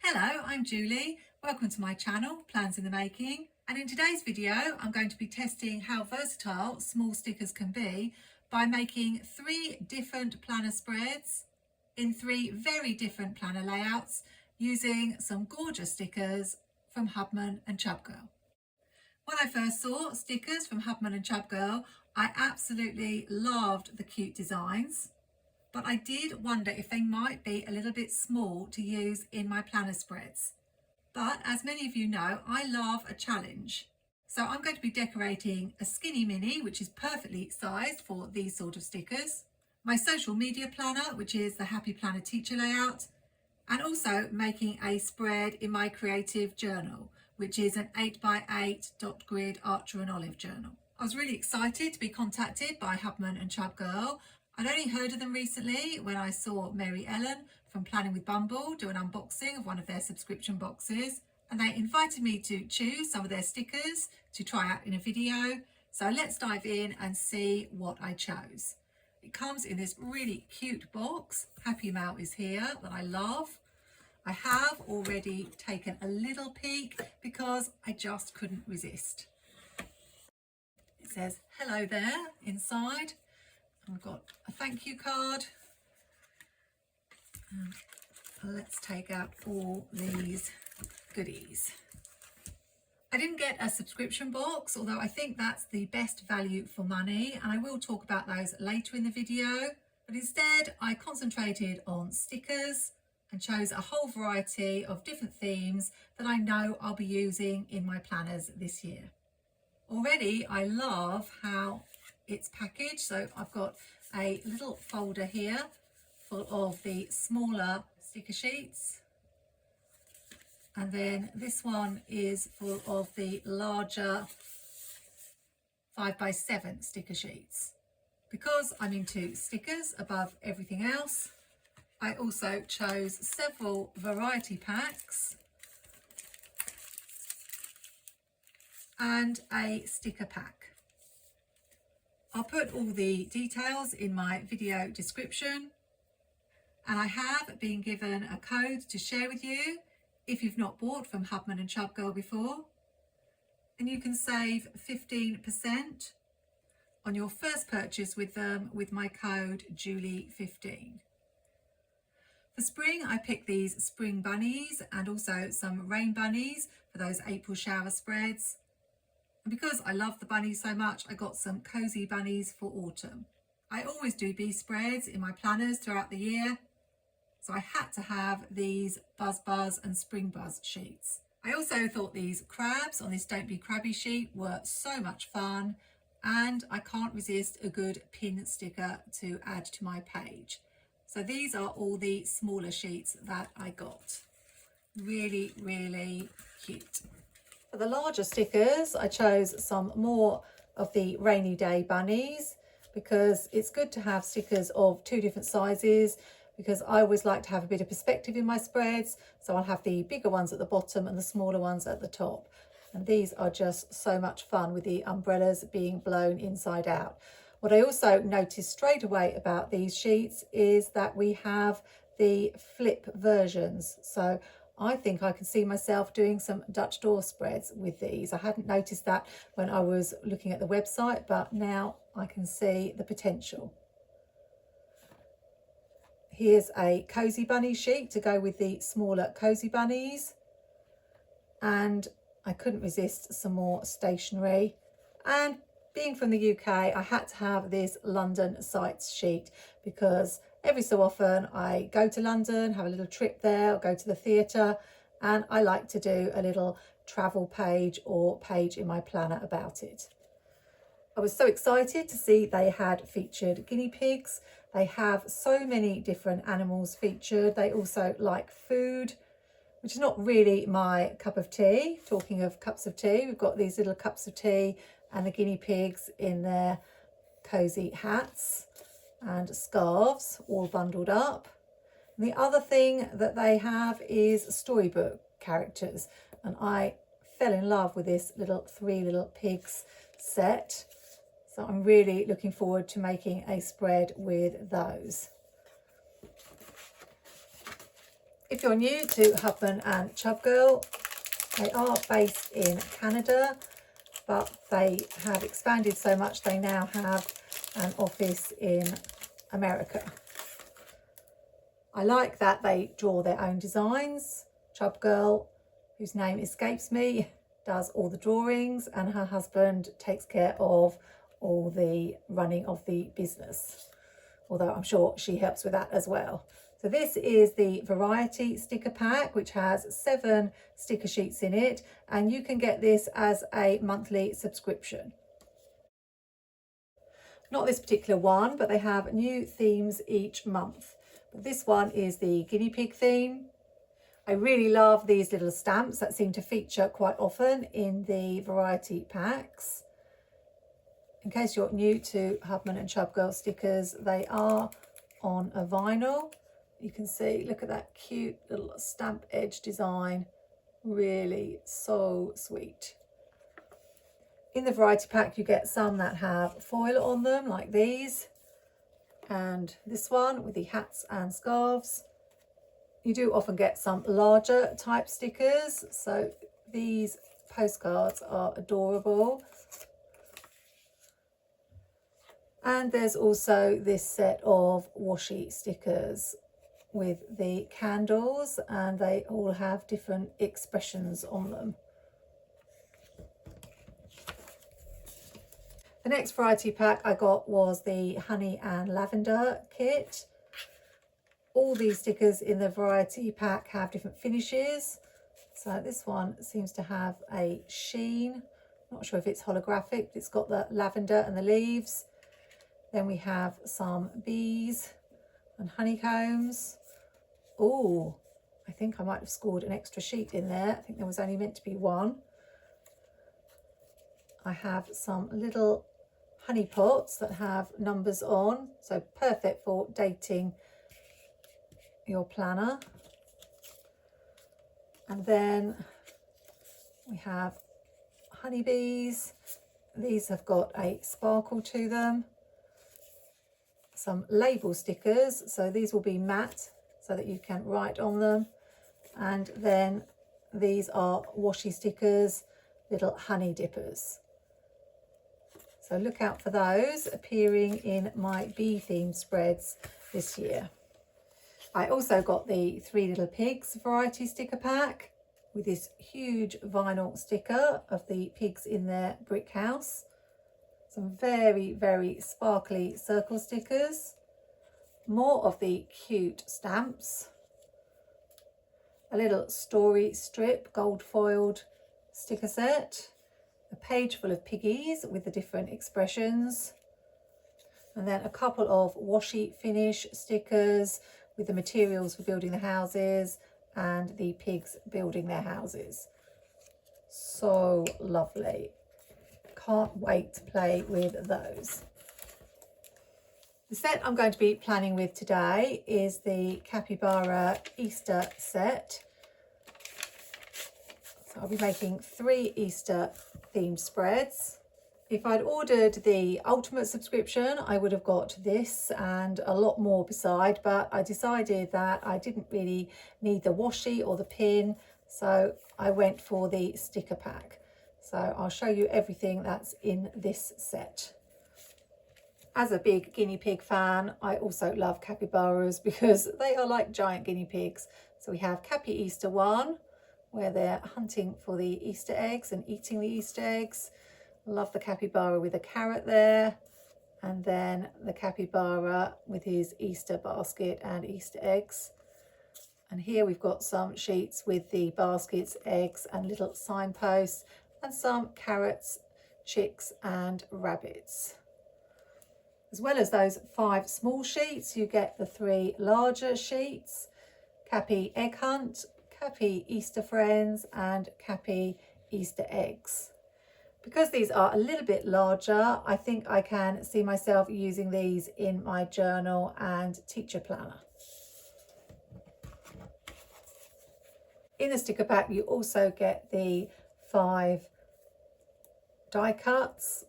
Hello, I'm Julie. Welcome to my channel, Plans in the Making. And in today's video, I'm going to be testing how versatile small stickers can be by making 3 different planner spreads in 3 very different planner layouts using some gorgeous stickers from Hubman and Chubgirl. When I first saw stickers from Hubman and Chubgirl, I absolutely loved the cute designs. But I did wonder if they might be a little bit small to use in my planner spreads. But as many of you know, I love a challenge. So I'm going to be decorating a skinny mini, which is perfectly sized for these sort of stickers, my social media planner, which is the Happy Planner Teacher layout, and also making a spread in my creative journal, which is an 8x8 dot grid Archer and Olive journal. I was really excited to be contacted by Hubman and Chubgirl. I'd only heard of them recently when I saw Mary Ellen from Planning with Bumble do an unboxing of one of their subscription boxes, and they invited me to choose some of their stickers to try out in a video. So let's dive in and see what I chose. It comes in this really cute box. Happy Mail is here that I love. I have already taken a little peek because I just couldn't resist. It says hello there inside. I've got a thank you card. Let's take out all these goodies. I didn't get a subscription box, although I think that's the best value for money, and I will talk about those later in the video. But instead, I concentrated on stickers and chose a whole variety of different themes that I know I'll be using in my planners this year. Already, I love how it's packaged. So I've got a little folder here full of the smaller sticker sheets, and then this one is full of the larger 5x7 sticker sheets. Because I'm into stickers above everything else, I also chose several variety packs and a sticker pack. I'll put all the details in my video description, and I have been given a code to share with you if you've not bought from Hubman and Chubgirl before, and you can save 15% on your first purchase with them with my code Julie15. For spring, I picked these spring bunnies and also some rain bunnies for those April shower spreads. And because I love the bunnies so much, I got some cozy bunnies for autumn. I always do bee spreads in my planners throughout the year, so I had to have these Buzz Buzz and Spring Buzz sheets. I also thought these crabs on this Don't Be Crabby sheet were so much fun, and I can't resist a good pin sticker to add to my page. So these are all the smaller sheets that I got. Really, really cute. For the larger stickers, I chose some more of the rainy day bunnies because it's good to have stickers of 2 different sizes, because I always like to have a bit of perspective in my spreads. So I'll have the bigger ones at the bottom and the smaller ones at the top. And these are just so much fun with the umbrellas being blown inside out. What I also noticed straight away about these sheets is that we have the flip versions. So I think I can see myself doing some Dutch door spreads with these. I hadn't noticed that when I was looking at the website, but now I can see the potential. Here's a cozy bunny sheet to go with the smaller cozy bunnies. And I couldn't resist some more stationery. And being from the UK, I had to have this London sights sheet because every so often I go to London, have a little trip there, or go to the theatre, and I like to do a little travel page or page in my planner about it. I was so excited to see they had featured guinea pigs. They have so many different animals featured. They also like food, which is not really my cup of tea. Talking of cups of tea, we've got these little cups of tea and the guinea pigs in their cozy hats and scarves, all bundled up. And the other thing that they have is storybook characters, and I fell in love with this 3 little pigs set. So I'm really looking forward to making a spread with those. If you're new to Hubman and Chubgirl, they are based in Canada, but they have expanded so much they now have an office in America. I like that they draw their own designs. Chubgirl, whose name escapes me, does all the drawings, and her husband takes care of all the running of the business, although I'm sure she helps with that as well. So this is the variety sticker pack, which has 7 sticker sheets in it, and you can get this as a monthly subscription. Not this particular one, but they have new themes each month. But this one is the guinea pig theme. I really love these little stamps that seem to feature quite often in the variety packs. In case you're new to Hubman and Chubgirl stickers, they are on a vinyl. You can see, look at that cute little stamp edge design. Really so sweet. In the variety pack, you get some that have foil on them, like these, and this one with the hats and scarves. You do often get some larger type stickers, so these postcards are adorable. And there's also this set of washi stickers with the candles, and they all have different expressions on them. The next variety pack I got was the honey and lavender kit. All these stickers in the variety pack have different finishes. So this one seems to have a sheen. Not sure if it's holographic, but it's got the lavender and the leaves. Then we have some bees and honeycombs. Oh, I think I might have scored an extra sheet in there. I think there was only meant to be one. I have some little honey pots that have numbers on, so perfect for dating your planner. And then we have honeybees. These have got a sparkle to them. Some label stickers, so these will be matte so that you can write on them. And then these are washi stickers, little honey dippers. So look out for those appearing in my bee themed spreads this year. I also got the 3 Little Pigs variety sticker pack with this huge vinyl sticker of the pigs in their brick house. Some very, very sparkly circle stickers. More of the cute stamps. A little story strip gold foiled sticker set. A page full of piggies with the different expressions. And then a couple of washi finish stickers with the materials for building the houses and the pigs building their houses. So lovely. Can't wait to play with those. The set I'm going to be planning with today is the Capybara Easter set. So I'll be making 3 Easter themed spreads. If I'd ordered the ultimate subscription, I would have got this and a lot more beside, but I decided that I didn't really need the washi or the pin, so I went for the sticker pack. So I'll show you everything that's in this set. As a big guinea pig fan, I also love capybaras because they are like giant guinea pigs. So we have Cappy Easter 1, where they're hunting for the Easter eggs and eating the Easter eggs. Love the capybara with a carrot there, and then the capybara with his Easter basket and Easter eggs. And here we've got some sheets with the baskets, eggs and little signposts, and some carrots, chicks and rabbits. As well as those 5 small sheets, you get the 3 larger sheets: Cappy Egg Hunt, Cappy Easter Friends and Cappy Easter Eggs. Because these are a little bit larger, I think I can see myself using these in my journal and teacher planner. In the sticker pack, you also get the 5 die cuts,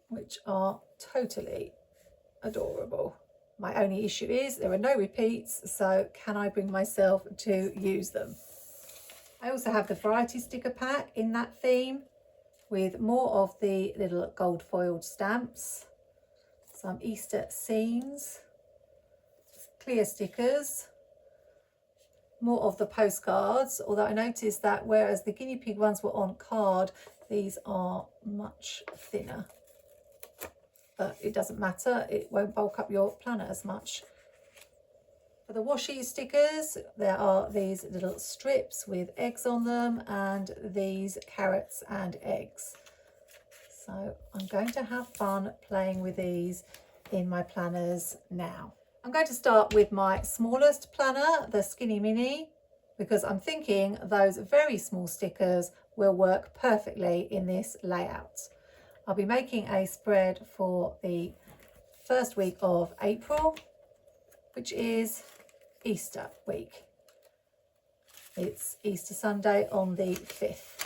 which are totally adorable. My only issue is there are no repeats, so can I bring myself to use them? I also have the variety sticker pack in that theme with more of the little gold foiled stamps, some Easter scenes, clear stickers, more of the postcards, although I noticed that whereas the guinea pig ones were on card, these are much thinner. But it doesn't matter, it won't bulk up your planner as much. For the washi stickers, there are these little strips with eggs on them and these carrots and eggs. So I'm going to have fun playing with these in my planners now. I'm going to start with my smallest planner, the Skinny Mini, because I'm thinking those very small stickers will work perfectly in this layout. I'll be making a spread for the first week of April, which is Easter week. It's Easter Sunday on the 5th.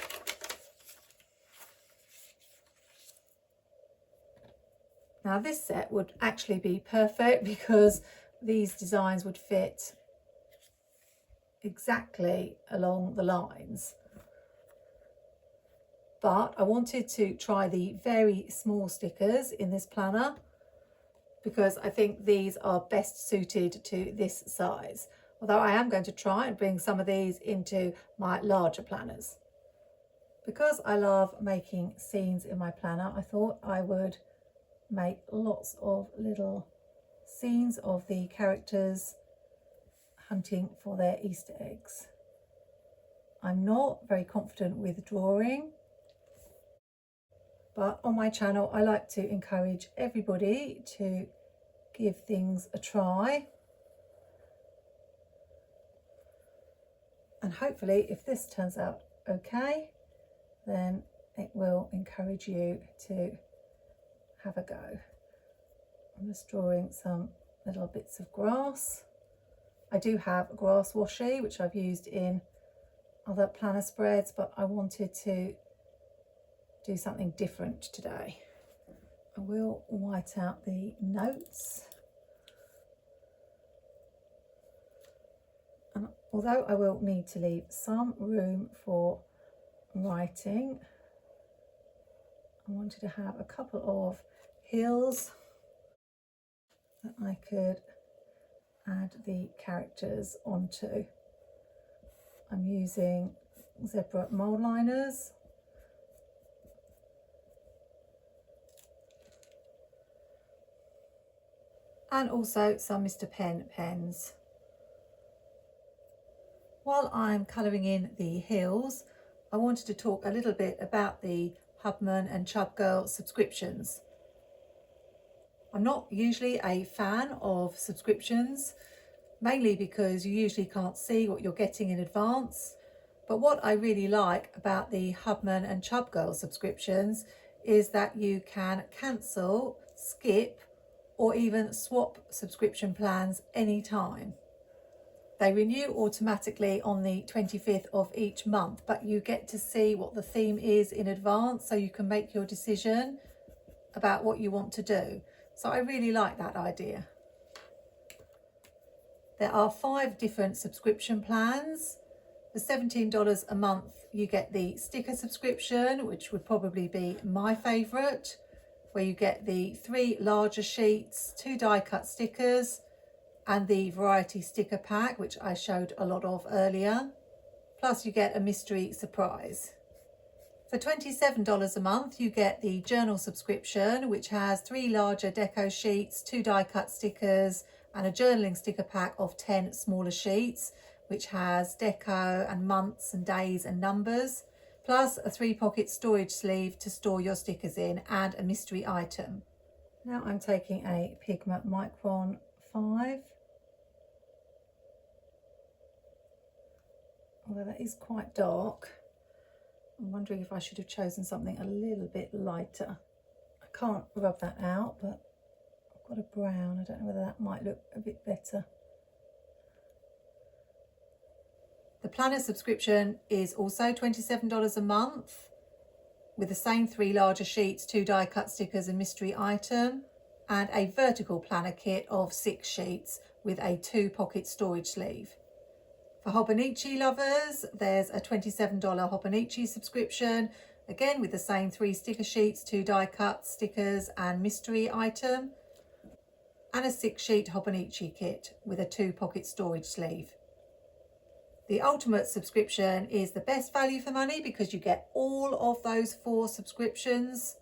Now this set would actually be perfect because these designs would fit exactly along the lines. But I wanted to try the very small stickers in this planner because I think these are best suited to this size. Although I am going to try and bring some of these into my larger planners. Because I love making scenes in my planner, I thought I would make lots of little scenes of the characters hunting for their Easter eggs. I'm not very confident with drawing, but on my channel I like to encourage everybody to give things a try, and hopefully if this turns out okay, then it will encourage you to have a go. I'm just drawing some little bits of grass. I do have grass washi which I've used in other planner spreads, but I wanted to do something different today. I will white out the notes, and although I will need to leave some room for writing, I wanted to have a couple of hills that I could add the characters onto. I'm using zebra mold liners, and also some Mr. Pen pens. While I'm colouring in the hills, I wanted to talk a little bit about the Hubman and Chubgirl subscriptions. I'm not usually a fan of subscriptions, mainly because you usually can't see what you're getting in advance. But what I really like about the Hubman and Chubgirl subscriptions is that you can cancel, skip, or even swap subscription plans anytime. They renew automatically on the 25th of each month, but you get to see what the theme is in advance so you can make your decision about what you want to do. So I really like that idea. There are 5 different subscription plans. For $17 a month, you get the sticker subscription, which would probably be my favourite, where you get the 3 larger sheets, 2 die cut stickers, and the variety sticker pack, which I showed a lot of earlier. Plus you get a mystery surprise. For $27 a month, you get the journal subscription, which has 3 larger deco sheets, 2 die cut stickers, and a journaling sticker pack of 10 smaller sheets, which has deco and months and days and numbers, plus a 3-pocket storage sleeve to store your stickers in, and a mystery item. Now I'm taking a Pigment Micron 5. Although that is quite dark, I'm wondering if I should have chosen something a little bit lighter. I can't rub that out, but I've got a brown. I don't know whether that might look a bit better. The planner subscription is also $27 a month with the same 3 larger sheets, 2 die cut stickers and mystery item. and a vertical planner kit of 6 sheets with a 2-pocket storage sleeve. For Hobonichi lovers, there's a $27 Hobonichi subscription, again with the same 3 sticker sheets, 2 die cuts, stickers and mystery item, and a 6-sheet Hobonichi kit with a 2-pocket storage sleeve. The ultimate subscription is the best value for money because you get all of those 4 subscriptions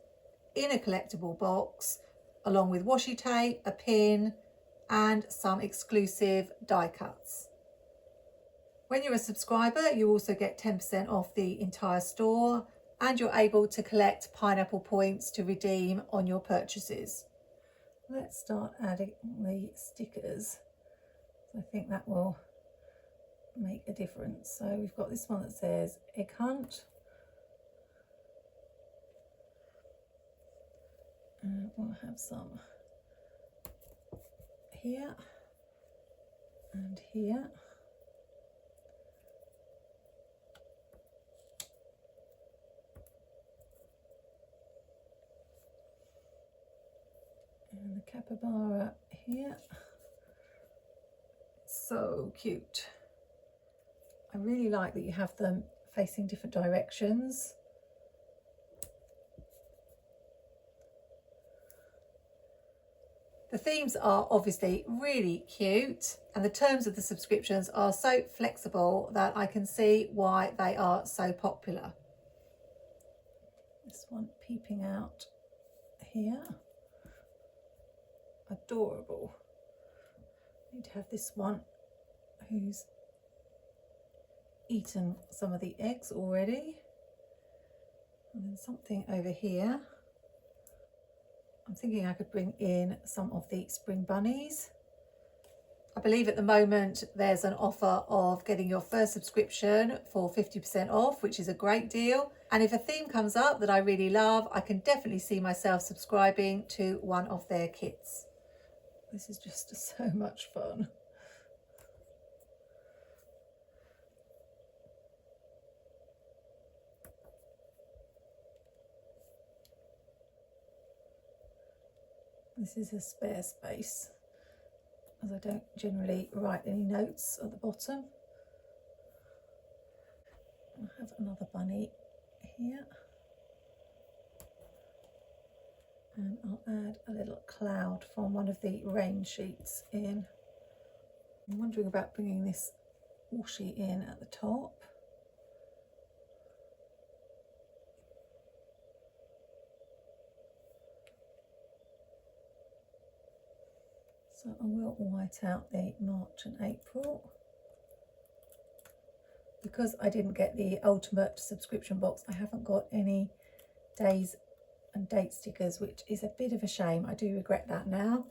in a collectible box, along with washi tape, a pin, and some exclusive die cuts. When you're a subscriber, you also get 10% off the entire store, and you're able to collect pineapple points to redeem on your purchases. Let's start adding the stickers. I think that will make a difference. So we've got this one that says Egg Hunt. And we'll have some here and here. And the capybara here. So cute. I really like that you have them facing different directions. The themes are obviously really cute, and the terms of the subscriptions are so flexible that I can see why they are so popular. This one peeping out here. Adorable. I need to have this one who's eaten some of the eggs already. And then something over here. I'm thinking I could bring in some of the spring bunnies. I believe at the moment there's an offer of getting your first subscription for 50% off, which is a great deal. And if a theme comes up that I really love, I can definitely see myself subscribing to one of their kits. This is just so much fun. This is a spare space, as I don't generally write any notes at the bottom. I'll have another bunny here. And I'll add a little cloud from one of the rain sheets in. I'm wondering about bringing this washi in at the top. So I will white out the March and April. Because I didn't get the ultimate subscription box, I haven't got any days and date stickers, which is a bit of a shame. I do regret that now.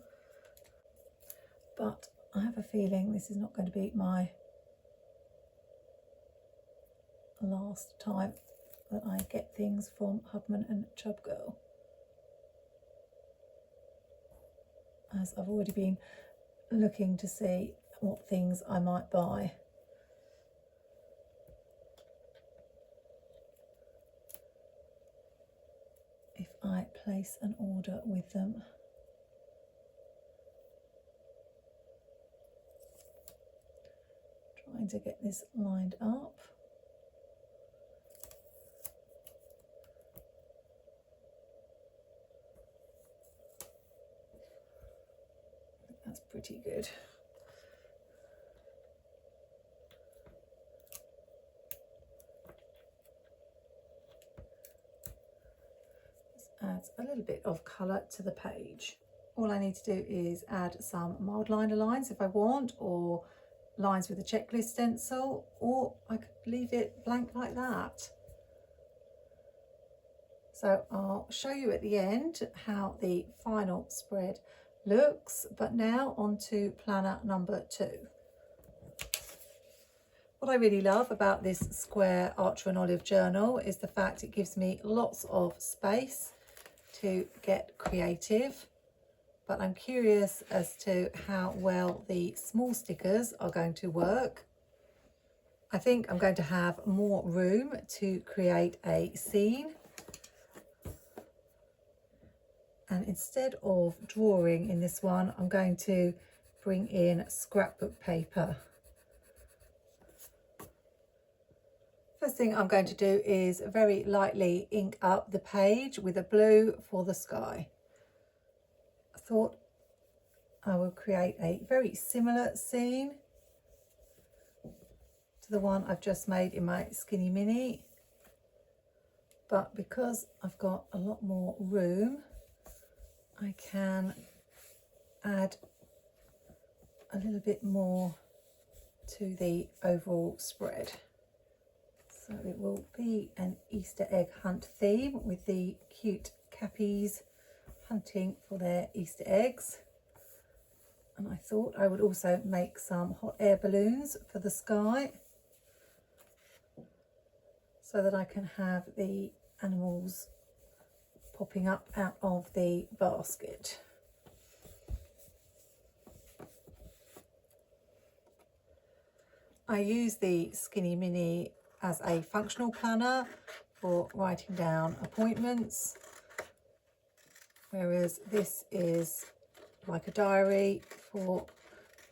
But I have a feeling this is not going to be my last time that I get things from Hubman and Chubgirl, as I've already been looking to see what things I might buy. If I place an order with them. Trying to get this lined up. I think that's pretty good. Adds a little bit of colour to the page. All I need to do is add some mild liner lines if I want, or lines with a checklist stencil, or I could leave it blank like that. So I'll show you at the end how the final spread looks, but now on to planner number 2. What I really love about this square Archer and Olive journal is the fact it gives me lots of space to get creative, but I'm curious as to how well the small stickers are going to work. I think I'm going to have more room to create a scene, and instead of drawing in this one, I'm going to bring in scrapbook paper. First thing I'm going to do is very lightly ink up the page with a blue for the sky. I thought I will create a very similar scene to the one I've just made in my Skinny Mini, but because I've got a lot more room, I can add a little bit more to the overall spread. So it will be an Easter egg hunt theme with the cute cappies hunting for their Easter eggs. And I thought I would also make some hot air balloons for the sky so that I can have the animals popping up out of the basket. I use the Skinny Mini as a functional planner for writing down appointments, whereas this is like a diary for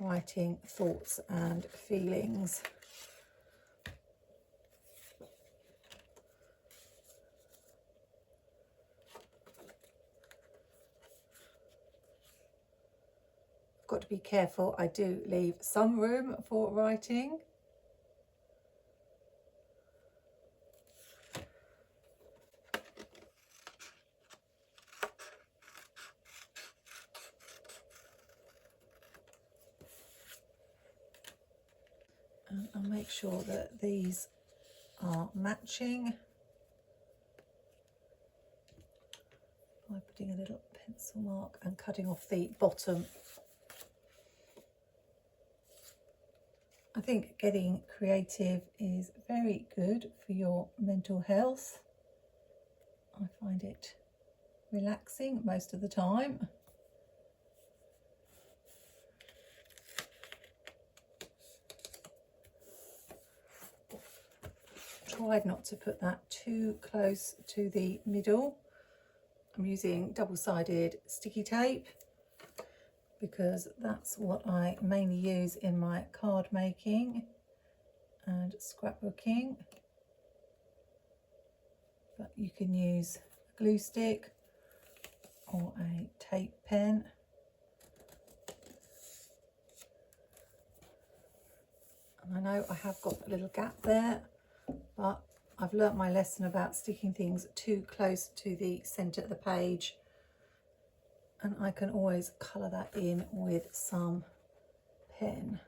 writing thoughts and feelings. I've got to be careful, I do leave some room for writing. And I'll make sure that these are matching by putting a little pencil mark and cutting off the bottom. I think getting creative is very good for your mental health. I find it relaxing most of the time. Tried not to put that too close to the middle. I'm using double-sided sticky tape because that's what I mainly use in my card making and scrapbooking. But you can use a glue stick or a tape pen. And I know I have got a little gap there, but I've learnt my lesson about sticking things too close to the centre of the page, and I can always colour that in with some pen.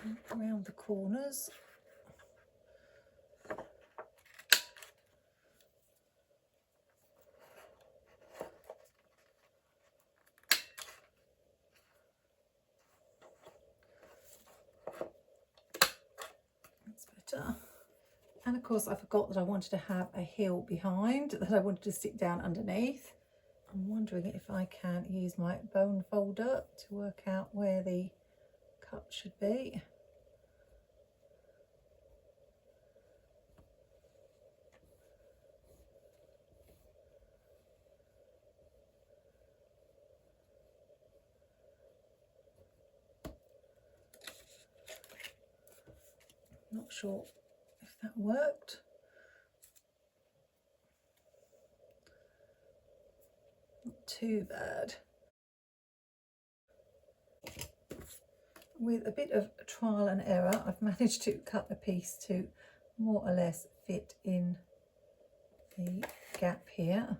And around the corners. That's better. And of course I forgot that I wanted to have a heel behind that I wanted to stick down underneath. I'm wondering if I can use my bone folder to work out where the cut should be. Not sure if that worked. Not too bad. With a bit of trial and error, I've managed to cut a piece to more or less fit in the gap here.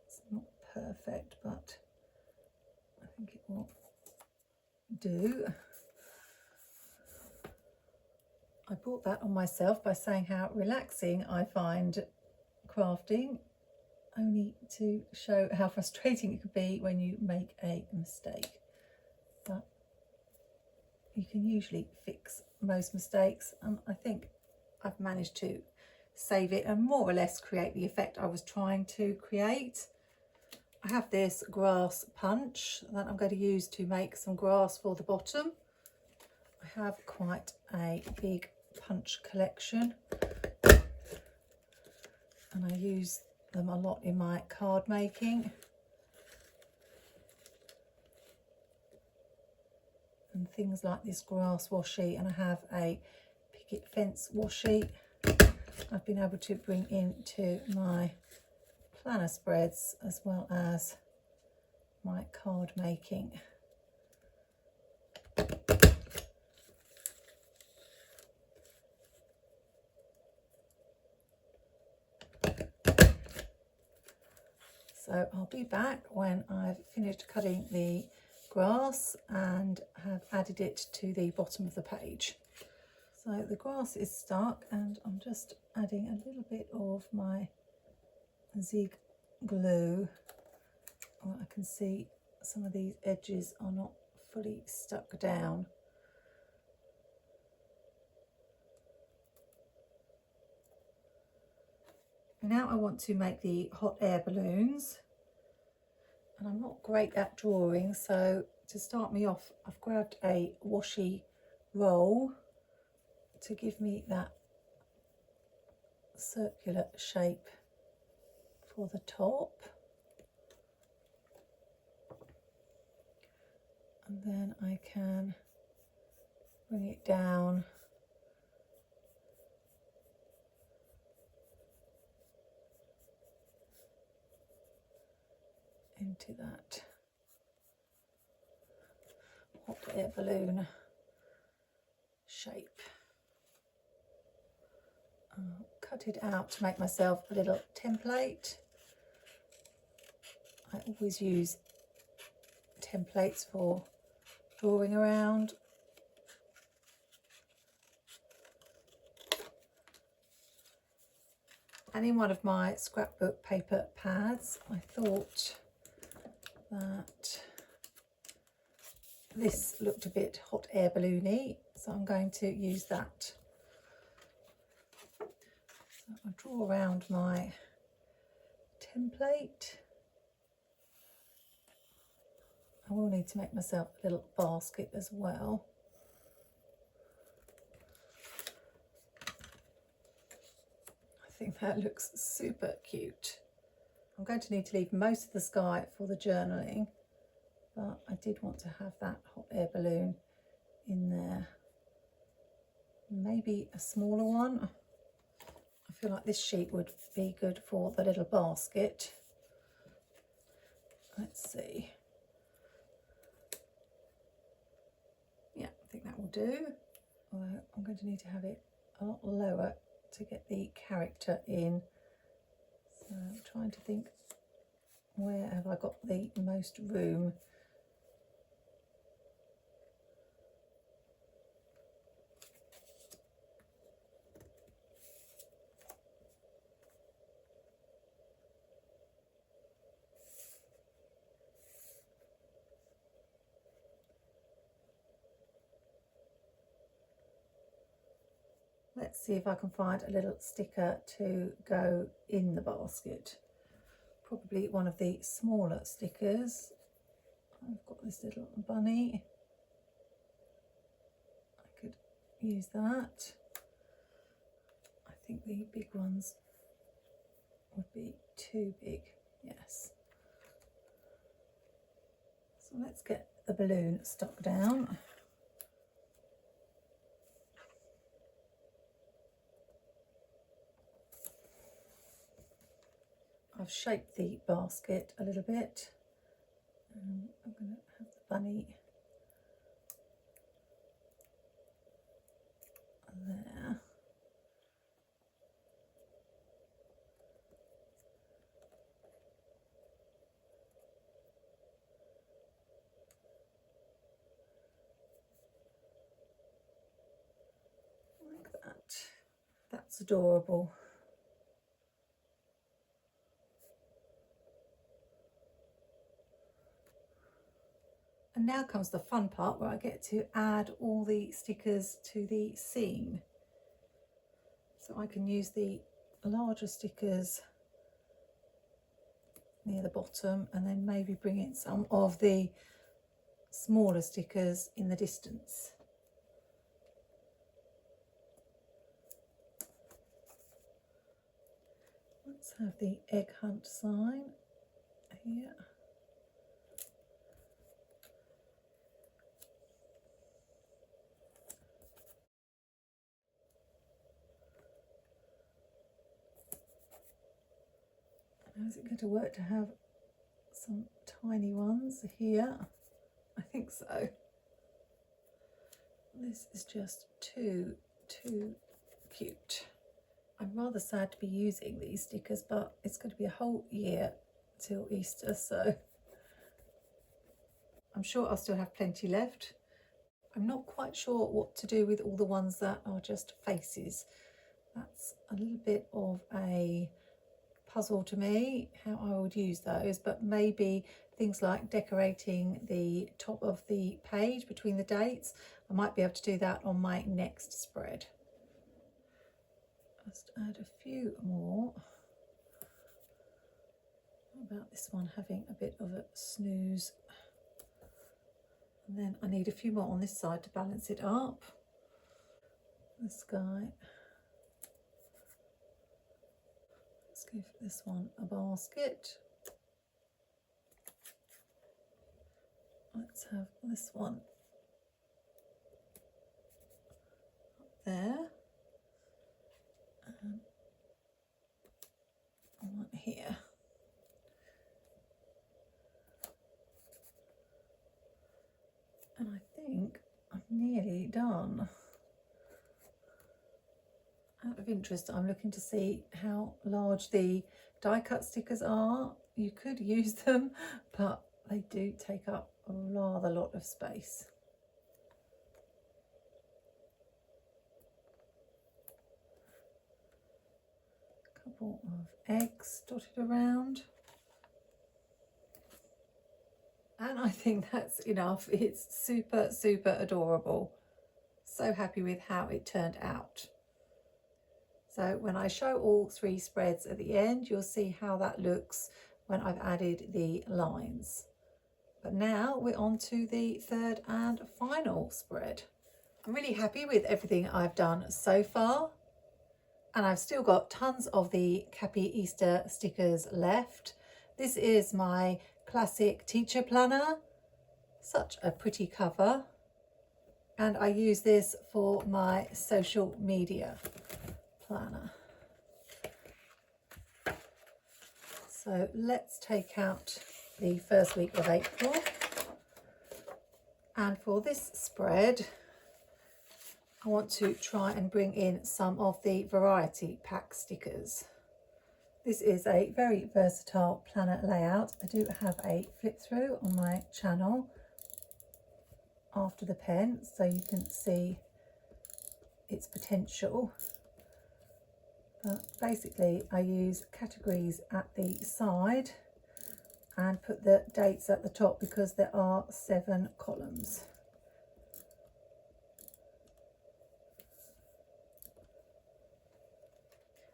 It's not perfect, but I think it will do. I brought that on myself by saying how relaxing I find crafting, only to show how frustrating it could be when you make a mistake. But you can usually fix most mistakes, and I think I've managed to save it and more or less create the effect I was trying to create. I have this grass punch that I'm going to use to make some grass for the bottom. I have quite a big punch collection and I use them a lot in my card making. And things like this grass washi, and I have a picket fence washi I've been able to bring into my planner spreads as well as my card making. So I'll be back when I've finished cutting the grass and have added it to the bottom of the page. So the grass is stuck and I'm just adding a little bit of my zig glue. Well, I can see some of these edges are not fully stuck down. Now I want to make the hot air balloons, and I'm not great at drawing, so to start me off I've grabbed a washi roll to give me that circular shape for the top, and then I can bring it down into that hot air balloon shape. I'll cut it out to make myself a little template. I always use templates for drawing around. And in one of my scrapbook paper pads, I thought that this looked a bit hot air balloony, so I'm going to use that. So I'll draw around my template. I will need to make myself a little basket as well. I think that looks super cute. I'm going to need to leave most of the sky for the journaling, but I did want to have that hot air balloon in there. Maybe a smaller one. I feel like this sheet would be good for the little basket. Let's see. Yeah, I think that will do. Although I'm going to need to have it a lot lower to get the character in. So I'm trying to think, where have I got the most room? Let's see if I can find a little sticker to go in the basket. Probably one of the smaller stickers. I've got this little bunny. I could use that. I think the big ones would be too big, yes. So let's get the balloon stuck down. I've shaped the basket a little bit. I'm going to have the bunny there. Like that. That's adorable. And now comes the fun part where I get to add all the stickers to the seam. So I can use the larger stickers near the bottom and then maybe bring in some of the smaller stickers in the distance. Let's have the egg hunt sign here. Now, is it going to work to have some tiny ones here? I think so. This is just too cute. I'm rather sad to be using these stickers, but it's going to be a whole year till Easter, so I'm sure I'll still have plenty left. I'm not quite sure what to do with all the ones that are just faces. That's a little bit of a puzzle to me, how I would use those, but maybe things like decorating the top of the page between the dates. I might be able to do that on my next spread. Just add a few more. How about this one having a bit of a snooze? And then I need a few more on this side to balance it up. This guy. Let's give this one a basket. Let's have this one up there. And one here. And I think I'm nearly done. Out of interest, I'm looking to see how large the die cut stickers are. You could use them, but they do take up a rather lot of space. A couple of eggs dotted around. And I think that's enough. It's super adorable. So happy with how it turned out. So when I show all 3 spreads at the end, you'll see how that looks when I've added the lines. But now we're on to the 3rd and final spread. I'm really happy with everything I've done so far. And I've still got tons of the Cappy Easter stickers left. This is my classic teacher planner. Such a pretty cover. And I use this for my social media planner. So let's take out the first week of April. And for this spread, I want to try and bring in some of the variety pack stickers. This is a very versatile planner layout. I do have a flip through on my channel after the pen, so you can see its potential. But basically I use categories at the side and put the dates at the top because there are 7 columns.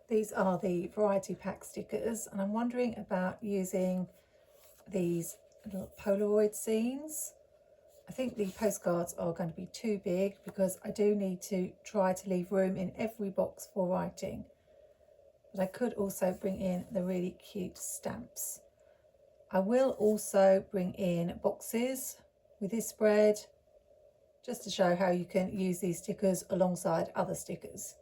These are the variety pack stickers, and I'm wondering about using these little Polaroid scenes. I think the postcards are going to be too big because I do need to try to leave room in every box for writing. But I could also bring in the really cute stamps. I will also bring in boxes with this spread, just to show how you can use these stickers alongside other stickers.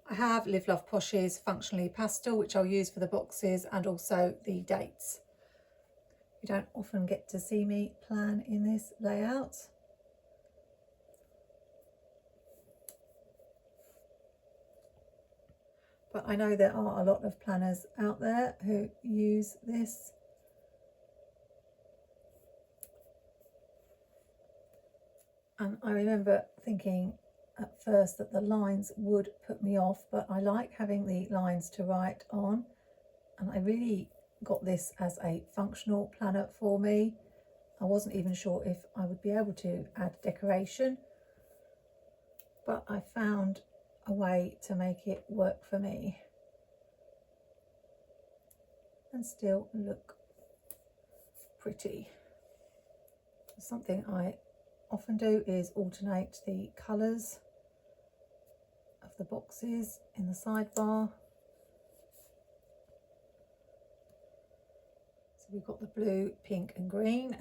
I have Live Love Posh's Functionally Pastel, which I'll use for the boxes and also the dates. You don't often get to see me plan in this layout. But I know there are a lot of planners out there who use this. And I remember thinking at first that the lines would put me off, but I like having the lines to write on, and I really got this as a functional planner for me. I wasn't even sure if I would be able to add decoration, but I found a way to make it work for me and still look pretty. Something I often do is alternate the colours of the boxes in the sidebar. So we've got the blue, pink and green.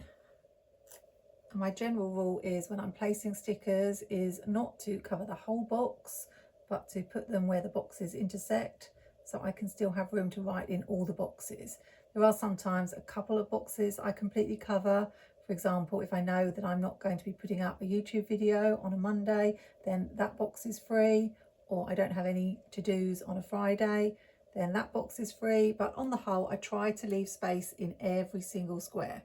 And my general rule is when I'm placing stickers is not to cover the whole box, but to put them where the boxes intersect, so I can still have room to write in all the boxes. There are sometimes a couple of boxes I completely cover. For example, if I know that I'm not going to be putting up a YouTube video on a Monday, then that box is free, or I don't have any to-dos on a Friday, then that box is free. But on the whole, I try to leave space in every single square.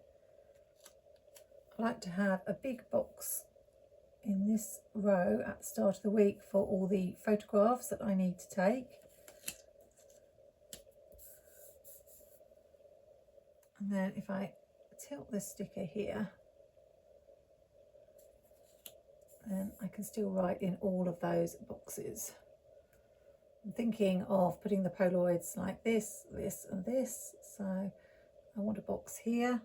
I like to have a big box in this row at the start of the week for all the photographs that I need to take. And then if I tilt this sticker here, then I can still write in all of those boxes. I'm thinking of putting the Polaroids like this, this and this. So I want a box here.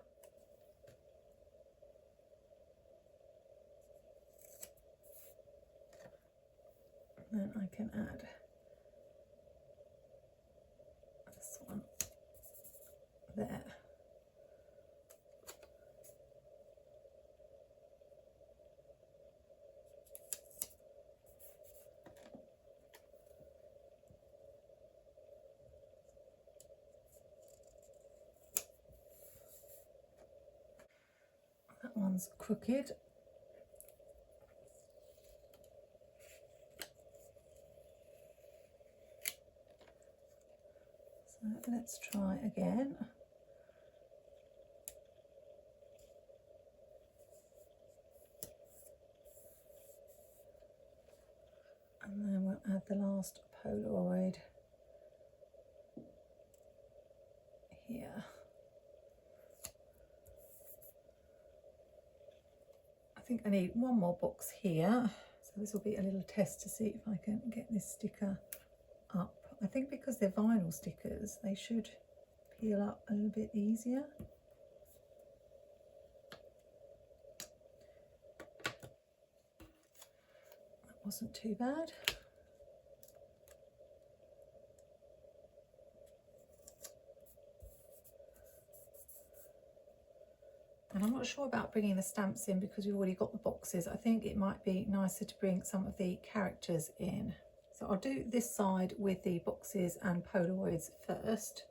And then I can add this one there. That one's crooked. So let's try again. And then we'll add the last Polaroid here. I think I need one more box here. So this will be a little test to see if I can get this sticker up. I think because they're vinyl stickers, they should peel up a little bit easier. That wasn't too bad. And I'm not sure about bringing the stamps in because we've already got the boxes. I think it might be nicer to bring some of the characters in. So I'll do this side with the boxes and Polaroids first.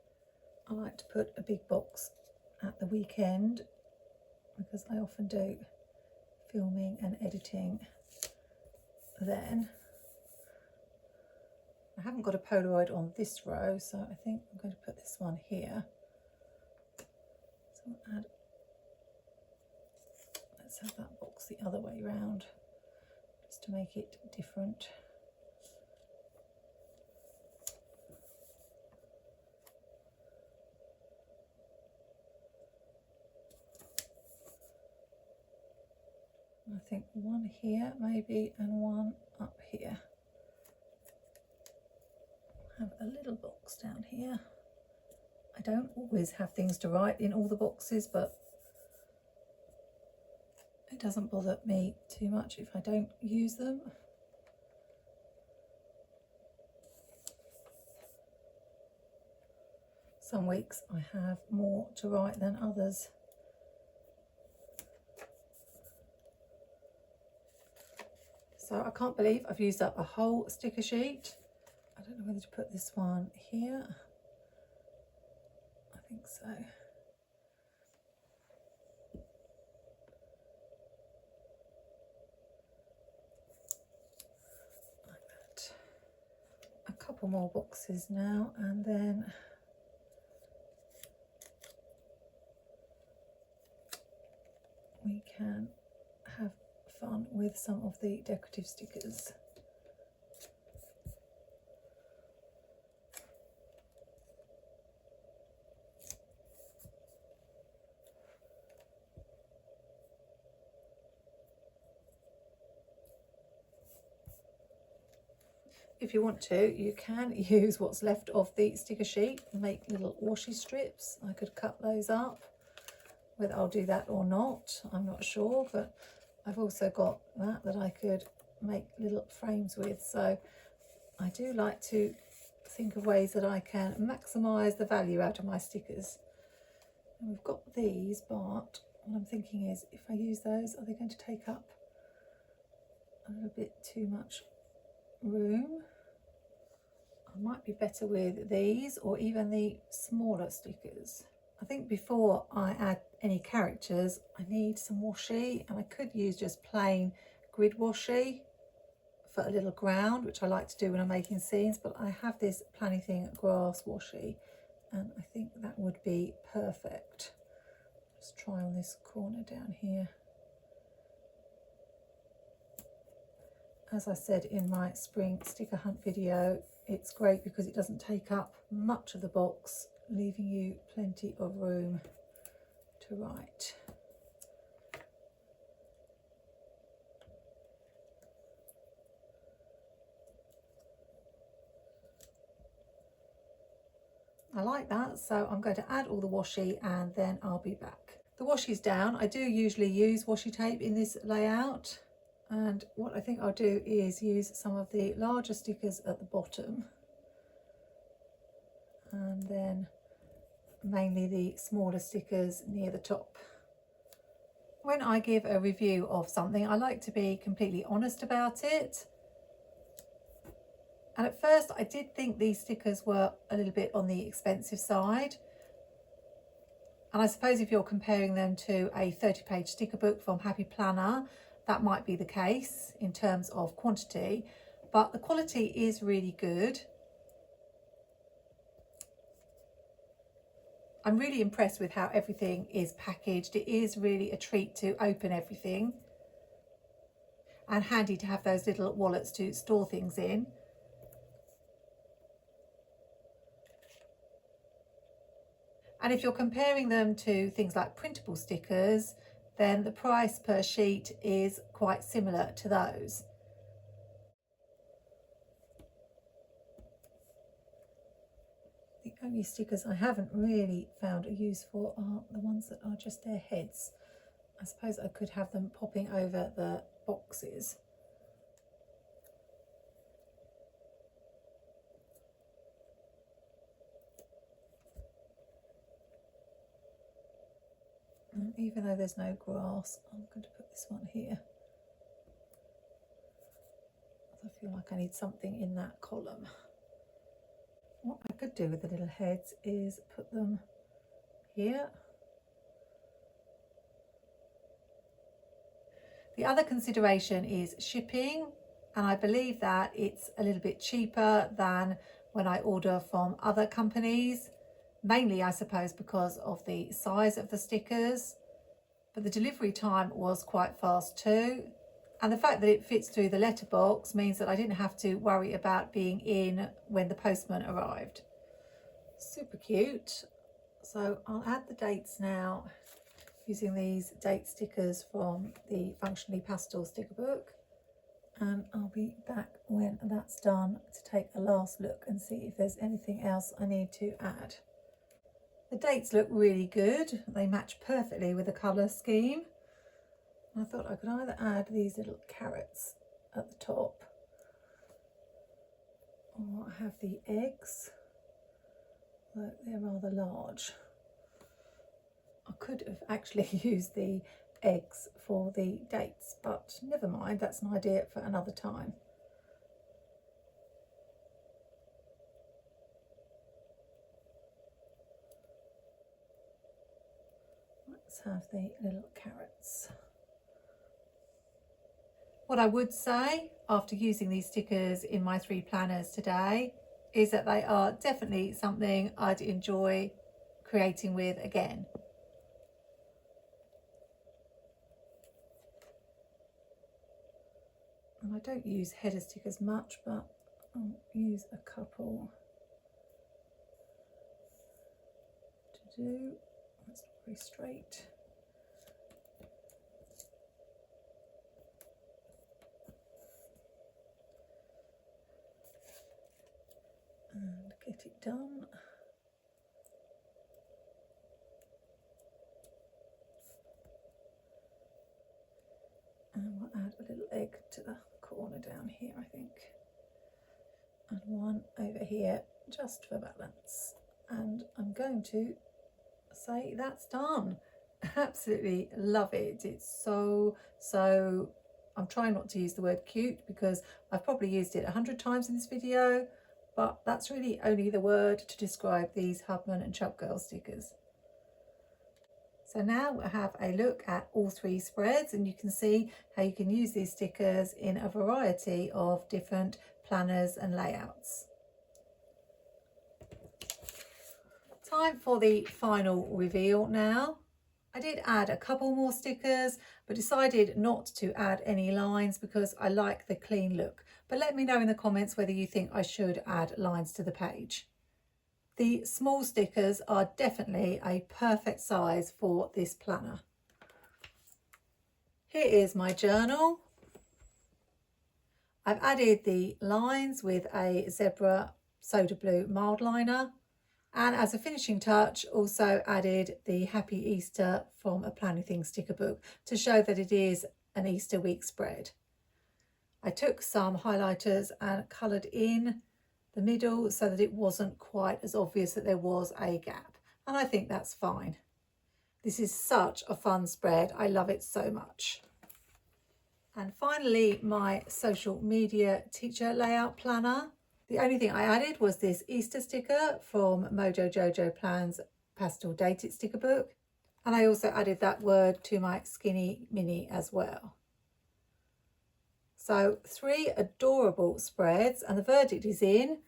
I like to put a big box at the weekend because I often do filming and editing then. I haven't got a Polaroid on this row, so I think I'm going to put this one here. So I'll add, let's have that box the other way round just to make it different. I think one here maybe and one up here. Have a little box down here. I don't always have things to write in all the boxes, but it doesn't bother me too much if I don't use them. Some weeks I have more to write than others. So I can't believe I've used up a whole sticker sheet. I don't know whether to put this one here. I think so. Like that. A couple more boxes now, and then we can have fun with some of the decorative stickers. if you want to, you can use what's left of the sticker sheet and make little washi strips. I could cut those up. Whether I'll do that or not, I'm not sure, but I've also got that I could make little frames with. So I do like to think of ways that I can maximise the value out of my stickers. And we've got these, but what I'm thinking is, if I use those, are they going to take up a little bit too much room? I might be better with these or even the smaller stickers. I think before I add any characters, I need some washi, and I could use just plain grid washi for a little ground, which I like to do when I'm making scenes, but I have this Planything grass washi, and I think that would be perfect. Just try on this corner down here. As I said in my spring sticker hunt video, it's great because it doesn't take up much of the box, leaving you plenty of room to write. I like that, so I'm going to add all the washi and then I'll be back. The washi's down. I do usually use washi tape in this layout, and what I think I'll do is use some of the larger stickers at the bottom and then mainly the smaller stickers near the top. When I give a review of something, I like to be completely honest about it. And at first I did think these stickers were a little bit on the expensive side. And I suppose if you're comparing them to a 30-page sticker book from Happy Planner, that might be the case in terms of quantity, but the quality is really good. I'm really impressed with how everything is packaged. It is really a treat to open everything, and handy to have those little wallets to store things in. And if you're comparing them to things like printable stickers, then the price per sheet is quite similar to those. The only stickers I haven't really found a use for are the ones that are just their heads. I suppose I could have them popping over the boxes. And even though there's no grass, I'm going to put this one here. I feel like I need something in that column. What I could do with the little heads is put them here. The other consideration is shipping, and I believe that it's a little bit cheaper than when I order from other companies, mainly I suppose because of the size of the stickers, but the delivery time was quite fast too. And the fact that it fits through the letterbox means that I didn't have to worry about being in when the postman arrived. Super cute. So I'll add the dates now using these date stickers from the Functionally Pastel sticker book. And I'll be back when that's done to take a last look and see if there's anything else I need to add. The dates look really good. They match perfectly with the colour scheme. I thought I could either add these little carrots at the top, or have the eggs. Look, they're rather large. I could have actually used the eggs for the dates, but never mind, that's an idea for another time. Let's have the little carrots. What I would say after using these stickers in my 3 planners today is that they are definitely something I'd enjoy creating with again. And I don't use header stickers much, but I'll use a couple to do. That's not very straight. get it done. And we'll add a little egg to the corner down here, I think. And one over here, just for balance. And I'm going to say that's done. Absolutely love it. It's so, I'm trying not to use the word cute because I've probably used it 100 times in this video, but that's really only the word to describe these Hubman and Chubgirl stickers. So now we'll have a look at all three spreads, and you can see how you can use these stickers in a variety of different planners and layouts. Time for the final reveal now. I did add a couple more stickers, but decided not to add any lines because I like the clean look. But let me know in the comments whether you think I should add lines to the page. The small stickers are definitely a perfect size for this planner. Here is my journal. I've added the lines with a zebra soda blue mild liner. And as a finishing touch, also added the Happy Easter from a Planning Things sticker book to show that it is an Easter week spread. I took some highlighters and coloured in the middle so that it wasn't quite as obvious that there was a gap. And I think that's fine. This is such a fun spread. I love it so much. And finally, my social media teacher layout planner. The only thing I added was this Easter sticker from Mojo Jojo Plans Pastel Dated sticker book. And I also added that word to my skinny mini as well. So 3 adorable spreads, and the verdict is in.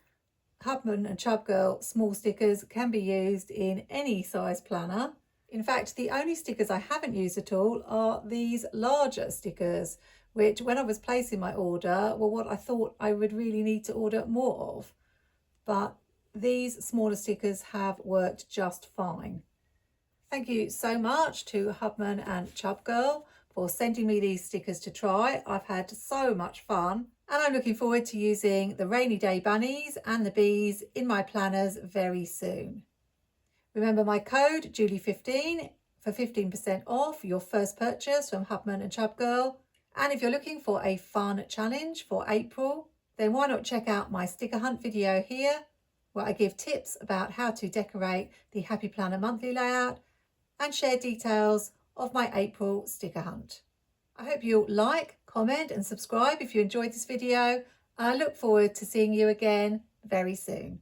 Hubman and Chubgirl small stickers can be used in any size planner. In fact, the only stickers I haven't used at all are these larger stickers, which when I was placing my order were what I thought I would really need to order more of. But these smaller stickers have worked just fine. Thank you so much to Hubman and Chubgirl for sending me these stickers to try. I've had so much fun, and I'm looking forward to using the rainy day bunnies and the bees in my planners very soon. Remember my code Julie15 for 15% off your first purchase from Hubman and Chubgirl. And if you're looking for a fun challenge for April, then why not check out my sticker hunt video here, where I give tips about how to decorate the Happy Planner monthly layout and share details of my April sticker hunt. I hope you'll like, comment and subscribe if you enjoyed this video, and I look forward to seeing you again very soon.